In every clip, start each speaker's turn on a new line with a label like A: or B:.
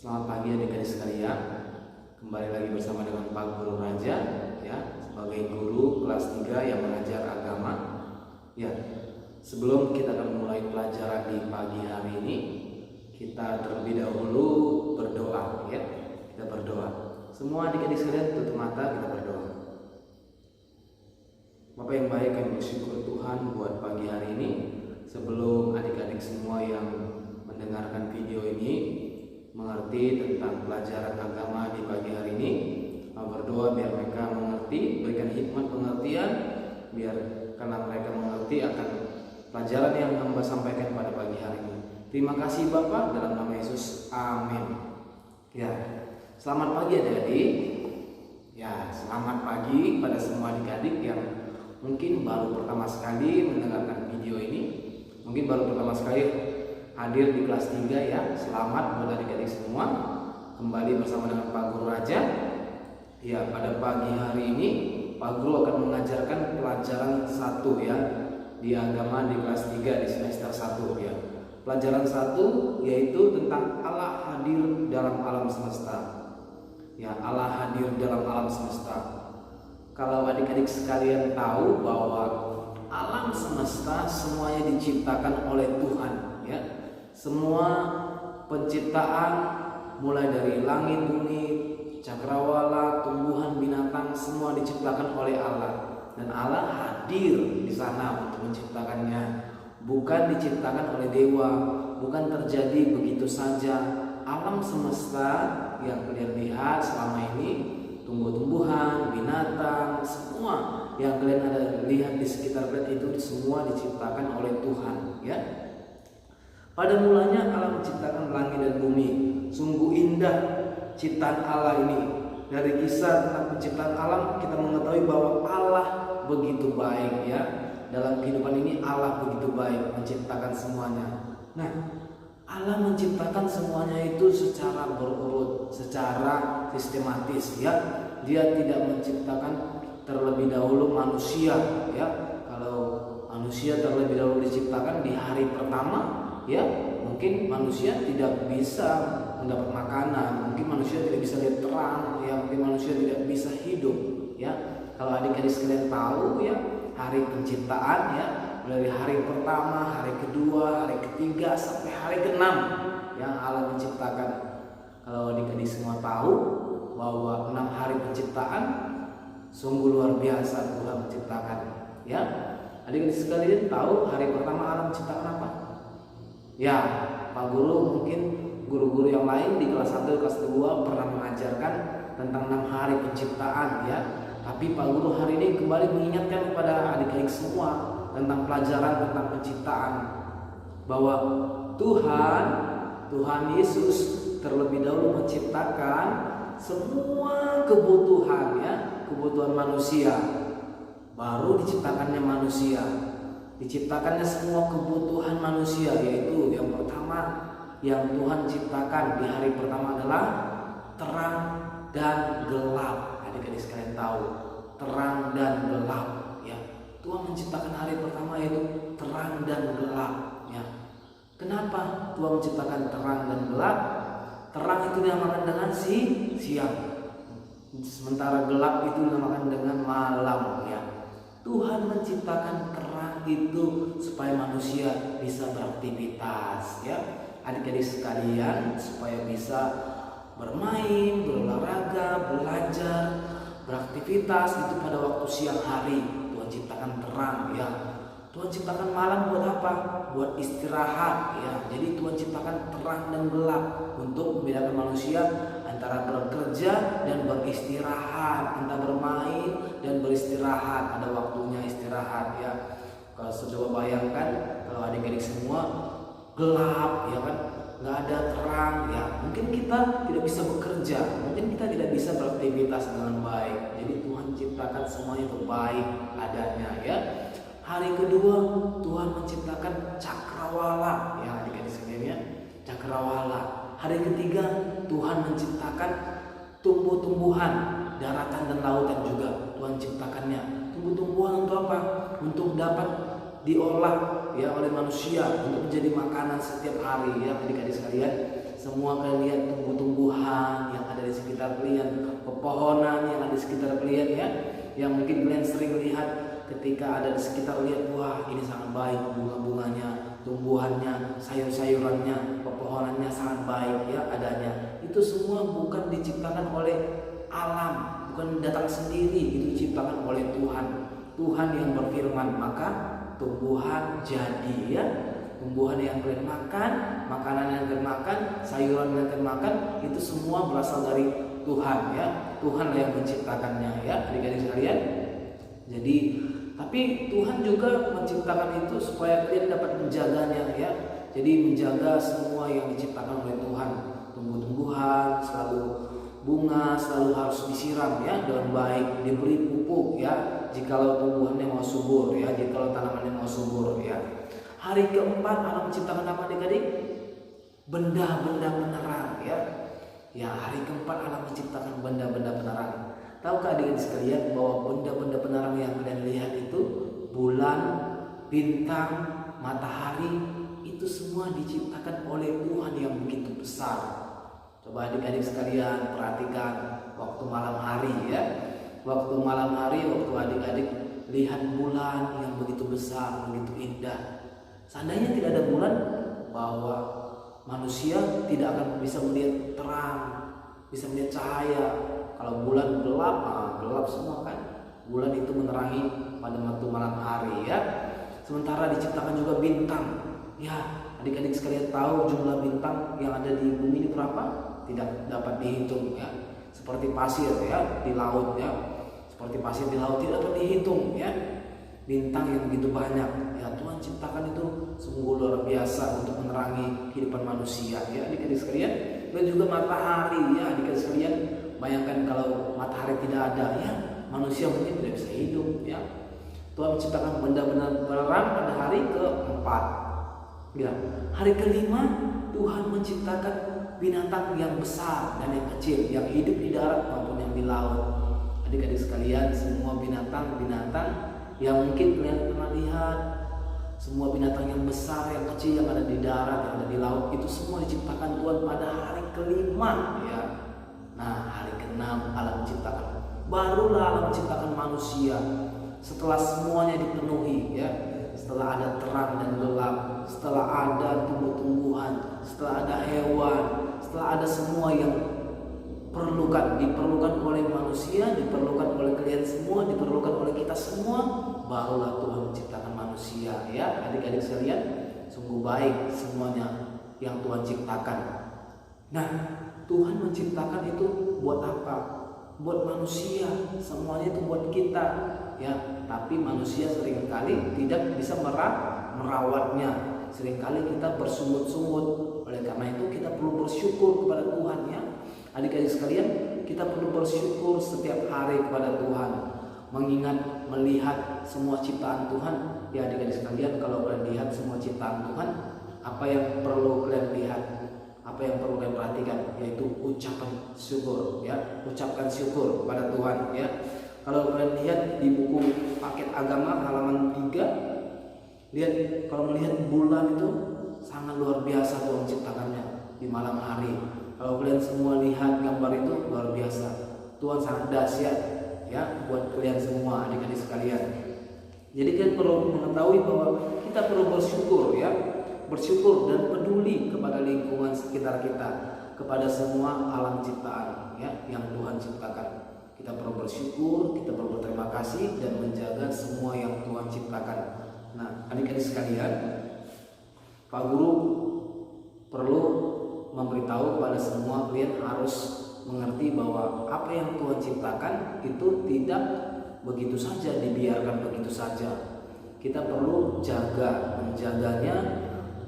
A: Selamat pagi adik-adik sekalian. Kembali lagi bersama dengan Pak Guru Raja ya, sebagai guru kelas 3 yang mengajar agama. Ya, sebelum kita akan mulai pelajaran di pagi hari ini, kita terlebih dahulu berdoa ya. Kita berdoa. Semua adik-adik sekalian tutup mata, kita berdoa. Bapak yang baik, kami bersyukur Tuhan buat pagi hari ini. Sebelum adik-adik semua yang mendengarkan video ini mengerti tentang pelajaran agama di pagi hari ini, berdoa biar mereka mengerti, berikan hikmat pengertian, biar karena mereka mengerti akan pelajaran yang hamba sampaikan pada pagi hari ini. Terima kasih Bapak, dalam nama Yesus, amin. Ya, selamat pagi adik-adik. Ya, selamat pagi pada semua adik-adik yang mungkin baru pertama sekali mendengarkan video ini, mungkin baru pertama sekali hadir di kelas 3 ya. Selamat buat adik-adik semua. Kembali bersama dengan Pak Guru Raja. Ya, pada pagi hari ini Pak Guru akan mengajarkan pelajaran 1 ya di agama di kelas 3 di semester 1 ya. Pelajaran 1 yaitu tentang Allah hadir dalam alam semesta. Ya, Allah hadir dalam alam semesta. Kalau adik-adik sekalian tahu bahwa alam semesta semuanya diciptakan oleh Tuhan ya. Semua penciptaan mulai dari langit, bumi, cakrawala, tumbuhan, binatang, semua diciptakan oleh Allah. Dan Allah hadir di sana untuk menciptakannya. Bukan diciptakan oleh dewa, bukan terjadi begitu saja. Alam semesta yang kalian lihat selama ini, tumbuh-tumbuhan, binatang, semua yang kalian ada lihat di sekitar kalian itu semua diciptakan oleh Tuhan ya. Pada mulanya Allah menciptakan langit dan bumi. Sungguh indah ciptaan Allah ini. Dari kisah tentang penciptaan alam kita mengetahui bahwa Allah begitu baik ya. Dalam kehidupan ini Allah begitu baik menciptakan semuanya. Nah, Allah menciptakan semuanya itu secara berurut, secara sistematis ya. Dia tidak menciptakan terlebih dahulu manusia ya. Kalau manusia terlebih dahulu diciptakan di hari pertama ya, mungkin manusia tidak bisa mendapat makanan, mungkin manusia tidak bisa lihat terang ya, mungkin manusia tidak bisa hidup ya. Kalau adik-adik sekalian tahu ya, hari penciptaan ya, dari hari pertama, hari kedua, hari ketiga sampai hari ke-6 yang Allah menciptakan. Kalau adik-adik semua tahu bahwa 6 hari penciptaan sungguh luar biasa Tuhan menciptakan ya. Adik-adik sekalian tahu hari pertama Allah menciptakan apa? Ya, Pak Guru mungkin guru-guru yang lain di kelas 1, kelas 2 pernah mengajarkan tentang 6 hari penciptaan ya. Tapi Pak Guru hari ini kembali mengingatkan kepada adik-adik semua tentang pelajaran tentang penciptaan, bahwa Tuhan Yesus terlebih dahulu menciptakan semua kebutuhan ya, kebutuhan manusia. Baru diciptakannya manusia. Diciptakannya semua kebutuhan manusia, yaitu yang pertama yang Tuhan ciptakan di hari pertama adalah terang dan gelap. Adik-adik sekalian tahu, terang dan gelap ya. Tuhan menciptakan hari pertama yaitu terang dan gelap ya. Kenapa Tuhan menciptakan terang dan gelap? Terang itu dinamakan dengan siang, sementara gelap itu dinamakan dengan malam ya. Tuhan menciptakan terang itu supaya manusia bisa beraktivitas ya. Adik-adik sekalian, supaya bisa bermain, berolahraga, belajar, beraktivitas itu pada waktu siang hari. Tuhan ciptakan terang ya. Tuhan ciptakan malam buat apa? Buat istirahat ya. Jadi Tuhan ciptakan terang dan gelap untuk membedakan manusia antara bekerja dan beristirahat, antara bermain dan beristirahat. Ada waktunya istirahat ya. Kalau coba bayangkan kalau adik-adik semua gelap ya kan, nggak ada terang ya, mungkin kita tidak bisa bekerja, mungkin kita tidak bisa beraktivitas dengan baik. Jadi Tuhan ciptakan semuanya itu baik adanya ya. Hari kedua Tuhan menciptakan cakrawala ya, adik-adik sekalian ya, cakrawala. Hari ketiga Tuhan menciptakan tumbuh-tumbuhan, daratan dan lautan juga Tuhan ciptakannya. Tumbuh-tumbuhan untuk apa? Untuk dapat diolah ya oleh manusia untuk menjadi makanan setiap hari ya adik-adik sekalian. Semua kalian lihat tumbuh-tumbuhan yang ada di sekitar kalian, pepohonan yang ada di sekitar kalian ya, yang mungkin kalian sering lihat ketika ada di sekitar, lihat wah ini sangat baik bunga-bunganya, tumbuhannya, sayur-sayurannya, pepohonannya sangat baik ya adanya. Itu semua bukan diciptakan oleh alam, bukan datang sendiri, itu diciptakan oleh Tuhan. Tuhan yang berfirman, maka tumbuhan jadi ya. Tumbuhan yang kalian makan, makanan yang kalian makan, sayuran yang kalian makan, itu semua berasal dari Tuhan ya. Tuhan yang menciptakannya ya adik-adik sekalian. Jadi tapi Tuhan juga menciptakan itu supaya kalian dapat menjaganya ya. Jadi menjaga semua yang diciptakan oleh Tuhan. Tumbuh-tumbuhan selalu bunga, selalu harus disiram ya dengan baik, diberi pupuk ya jikalau tumbuhannya mau subur ya, jikalau tanamannya mau subur ya. Hari keempat Allah menciptakan apa adik-adik? Benda-benda penerang ya. Ya, hari keempat Allah menciptakan benda-benda penerang. Tahukah adik-adik sekalian bahwa benda-benda penerang yang kalian lihat itu, bulan, bintang, matahari, itu semua diciptakan oleh Tuhan yang begitu besar. Coba adik-adik sekalian perhatikan waktu malam hari ya. Waktu malam hari, waktu adik-adik lihat bulan yang begitu besar, begitu indah. Seandainya tidak ada bulan, bahwa manusia tidak akan bisa melihat terang, bisa melihat cahaya. Kalau bulan gelap, gelap semua kan. Bulan itu menerangi pada waktu malam hari ya. Sementara diciptakan juga bintang. Ya, adik-adik sekalian tahu jumlah bintang yang ada di bumi ini berapa? Tidak dapat dihitung ya. Seperti pasir ya di laut ya. Seperti pasir di laut tidak dapat dihitung ya. Bintang yang begitu banyak ya, Tuhan ciptakan itu sungguh luar biasa untuk menerangi kehidupan manusia ya adik-adik sekalian. Dan juga matahari ya adik-adik sekalian, bayangkan kalau matahari tidak ada ya, manusia mungkin tidak bisa hidup ya. Tuhan menciptakan benda-benda penerang pada hari keempat ya. Hari kelima Tuhan menciptakan binatang yang besar dan yang kecil, yang hidup di darat maupun yang di laut. Adik-adik sekalian, semua binatang-binatang yang mungkin kalian pernah lihat, semua binatang yang besar, yang kecil, yang ada di darat, yang ada di laut, itu semua diciptakan Tuhan pada hari kelima ya. Nah, hari keenam Allah menciptakan, barulah Allah menciptakan manusia. Setelah semuanya dipenuhi ya, setelah ada terang dan gelap, setelah ada tumbuh-tumbuhan, setelah ada hewan, setelah ada semua yang diperlukan oleh manusia, diperlukan oleh kalian semua, diperlukan oleh kita semua, barulah Tuhan menciptakan manusia ya adik-adik sekalian. Sungguh baik semuanya yang Tuhan ciptakan. Nah, Tuhan menciptakan itu buat apa? Buat manusia, semuanya itu buat kita ya. Tapi manusia seringkali tidak bisa merawatnya. Seringkali kita bersungut-sungut. Oleh karena itu kita perlu bersyukur kepada Tuhan ya. Adik-adik sekalian, kita perlu bersyukur setiap hari kepada Tuhan, mengingat, melihat semua ciptaan Tuhan. Ya adik-adik sekalian, kalau kalian lihat semua ciptaan Tuhan, apa yang perlu kalian lihat, apa yang perlu kalian perhatikan, yaitu ucapan syukur ya. Ucapkan syukur kepada Tuhan ya. Kalau kalian lihat di buku Paket Agama halaman 3, lihat, kalau melihat bulan itu sangat luar biasa Tuhan ciptakannya di malam hari. Kalau kalian semua lihat gambar itu luar biasa. Tuhan sangat dahsyat ya buat kalian semua adik-adik sekalian. Jadi kalian perlu mengetahui bahwa kita perlu bersyukur ya. Bersyukur dan peduli kepada lingkungan sekitar kita, kepada semua alam ciptaan ya yang Tuhan ciptakan. Kita perlu bersyukur, kita perlu berterima kasih dan menjaga semua yang Tuhan ciptakan. Nah, adik-adik sekalian, Pak Guru perlu memberitahu kepada semua kalian harus mengerti bahwa apa yang Tuhan ciptakan itu tidak begitu saja dibiarkan begitu saja. Kita perlu menjaganya,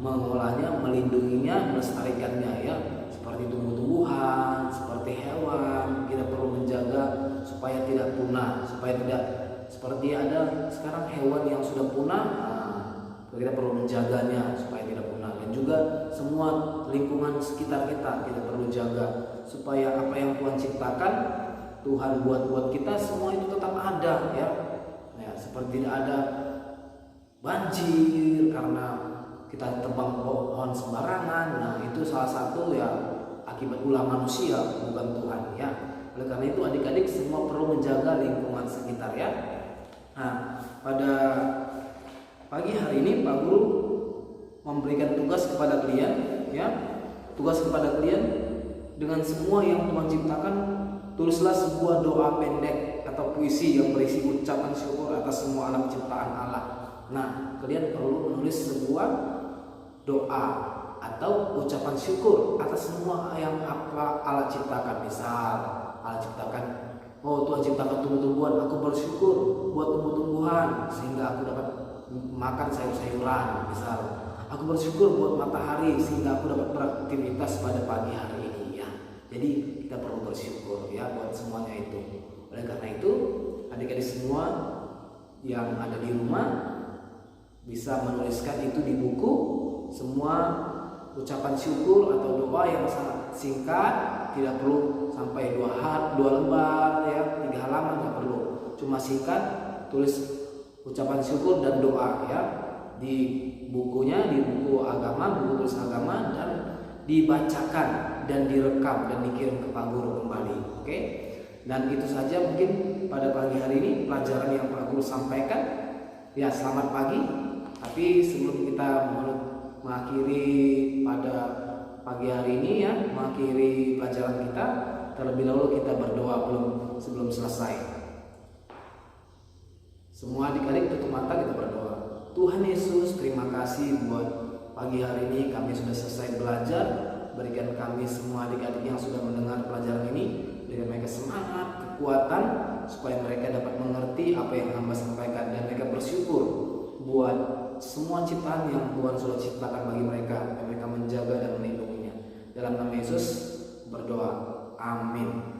A: mengolahnya, melindunginya, melestarikannya ya. Seperti tumbuh-tumbuhan, seperti hewan, kita perlu menjaga supaya tidak punah, supaya tidak seperti ada sekarang hewan yang sudah punah. Kita perlu menjaganya supaya tidak punah. Dan juga semua lingkungan sekitar kita perlu jaga supaya apa yang Tuhan ciptakan, Tuhan buat kita semua itu tetap ada ya. Seperti tidak ada banjir karena kita tebang pohon sembarangan. Nah, itu salah satu ya akibat ulah manusia, bukan Tuhan ya. Oleh karena itu adik-adik semua perlu menjaga lingkungan sekitar ya. Nah, pada pagi hari ini Pak Guru memberikan tugas kepada kalian ya. Tugas kepada kalian, dengan semua yang Tuhan ciptakan, tulislah sebuah doa pendek atau puisi yang berisi ucapan syukur atas semua alam ciptaan Allah. Nah, kalian perlu menulis sebuah doa atau ucapan syukur atas semua yang apa Allah ciptakan. Misal Allah ciptakan, oh Tuhan ciptakan tumbuh-tumbuhan, aku bersyukur buat tumbuh-tumbuhan sehingga aku dapat makan sayur-sayuran. Misal aku bersyukur buat matahari sehingga aku dapat beraktivitas pada pagi hari ini ya. Jadi kita perlu bersyukur ya buat semuanya itu. Oleh karena itu adik-adik semua yang ada di rumah bisa menuliskan itu di buku, semua ucapan syukur atau doa yang sangat singkat, tidak perlu sampai 2 lembar ya, 3 halaman nggak perlu, cuma singkat, tulis ucapan syukur dan doa ya di bukunya, di buku agama, buku tulis agama, dan dibacakan dan direkam dan dikirim ke Pak Guru kembali. Oke? Dan itu saja mungkin pada pagi hari ini pelajaran yang Pak Guru sampaikan. Ya, selamat pagi. Tapi sebelum kita mengakhiri pada pagi hari ini ya, mengakhiri pelajaran kita, terlebih dahulu kita berdoa sebelum selesai. Semua adik-adik tutup mata, kita berdoa. Tuhan Yesus, terima kasih buat pagi hari ini kami sudah selesai belajar. Berikan kami semua adik-adik yang sudah mendengar pelajaran ini, berikan mereka semangat, kekuatan, supaya mereka dapat mengerti apa yang hamba sampaikan dan mereka bersyukur buat semua ciptaan yang Tuhan sudah ciptakan bagi mereka, dan mereka menjaga dan melindunginya. Dalam nama Yesus berdoa, amin.